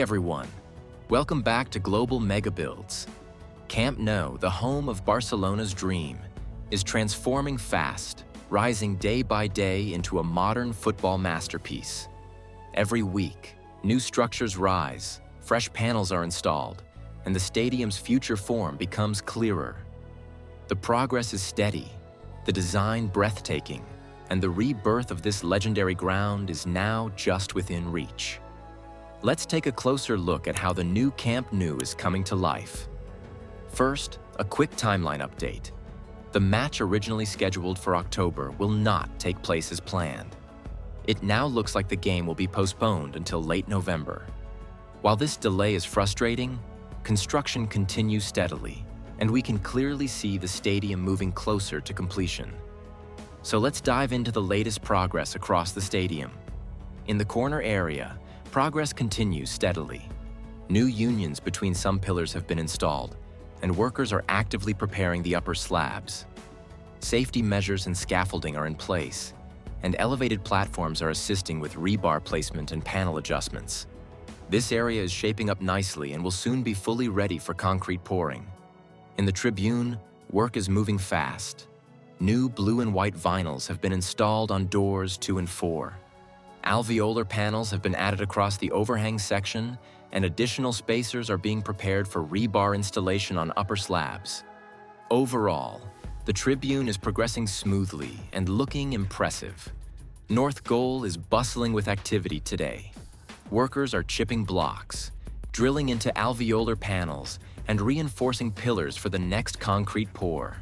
everyone, welcome back to Global Megabuilds. Camp Nou, the home of Barcelona's dream, is transforming fast, rising day by day into a modern football masterpiece. Every week, new structures rise, fresh panels are installed, and the stadium's future form becomes clearer. The progress is steady, the design breathtaking, and the rebirth of this legendary ground is now just within reach. Let's take a closer look at how the new Camp Nou is coming to life. First, a quick timeline update. The match originally scheduled for October will not take place as planned. It now looks like the game will be postponed until late November. While this delay is frustrating, construction continues steadily, and we can clearly see the stadium moving closer to completion. So let's dive into the latest progress across the stadium. In the corner area, progress continues steadily. New unions between some pillars have been installed, and workers are actively preparing the upper slabs. Safety measures and scaffolding are in place, and elevated platforms are assisting with rebar placement and panel adjustments. This area is shaping up nicely and will soon be fully ready for concrete pouring. In the Tribune, work is moving fast. New blue and white vinyls have been installed on doors 2 and 4. Alveolar panels have been added across the overhang section, and additional spacers are being prepared for rebar installation on upper slabs. Overall, the Tribune is progressing smoothly and looking impressive. North Goal is bustling with activity today. Workers are chipping blocks, drilling into alveolar panels, and reinforcing pillars for the next concrete pour.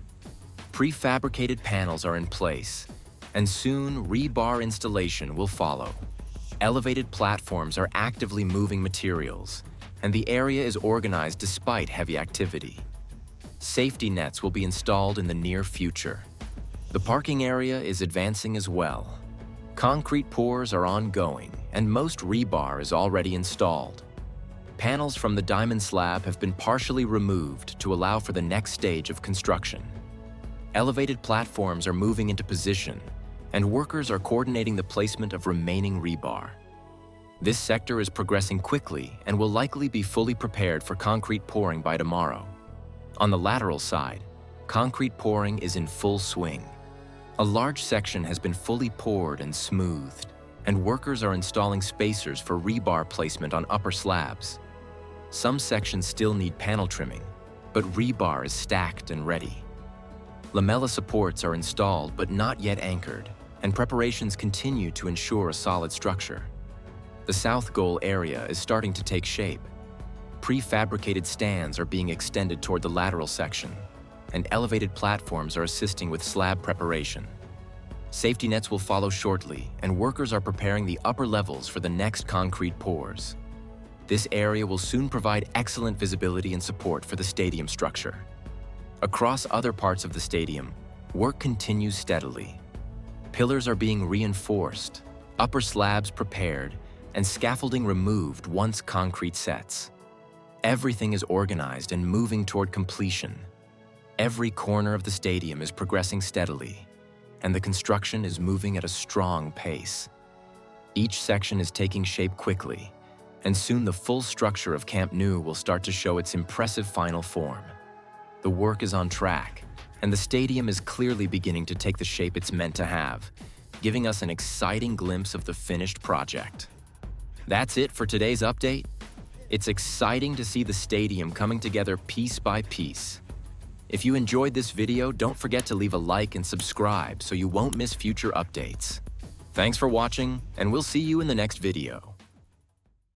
Prefabricated panels are in place, and soon rebar installation will follow. Elevated platforms are actively moving materials, and the area is organized despite heavy activity. Safety nets will be installed in the near future. The parking area is advancing as well. Concrete pours are ongoing, and most rebar is already installed. Panels from the diamond slab have been partially removed to allow for the next stage of construction. Elevated platforms are moving into position, and workers are coordinating the placement of remaining rebar. This sector is progressing quickly and will likely be fully prepared for concrete pouring by tomorrow. On the lateral side, concrete pouring is in full swing. A large section has been fully poured and smoothed, and workers are installing spacers for rebar placement on upper slabs. Some sections still need panel trimming, but rebar is stacked and ready. Lamella supports are installed but not yet anchored, and preparations continue to ensure a solid structure. The South Goal area is starting to take shape. Prefabricated stands are being extended toward the lateral section, and elevated platforms are assisting with slab preparation. Safety nets will follow shortly, and workers are preparing the upper levels for the next concrete pours. This area will soon provide excellent visibility and support for the stadium structure. Across other parts of the stadium, work continues steadily. Pillars are being reinforced, upper slabs prepared, and scaffolding removed once concrete sets. Everything is organized and moving toward completion. Every corner of the stadium is progressing steadily, and the construction is moving at a strong pace. Each section is taking shape quickly, and soon the full structure of Camp Nou will start to show its impressive final form. The work is on track, and the stadium is clearly beginning to take the shape it's meant to have, giving us an exciting glimpse of the finished project. That's it for today's update. It's exciting to see the stadium coming together piece by piece. If you enjoyed this video, don't forget to leave a like and subscribe so you won't miss future updates. Thanks for watching, and we'll see you in the next video.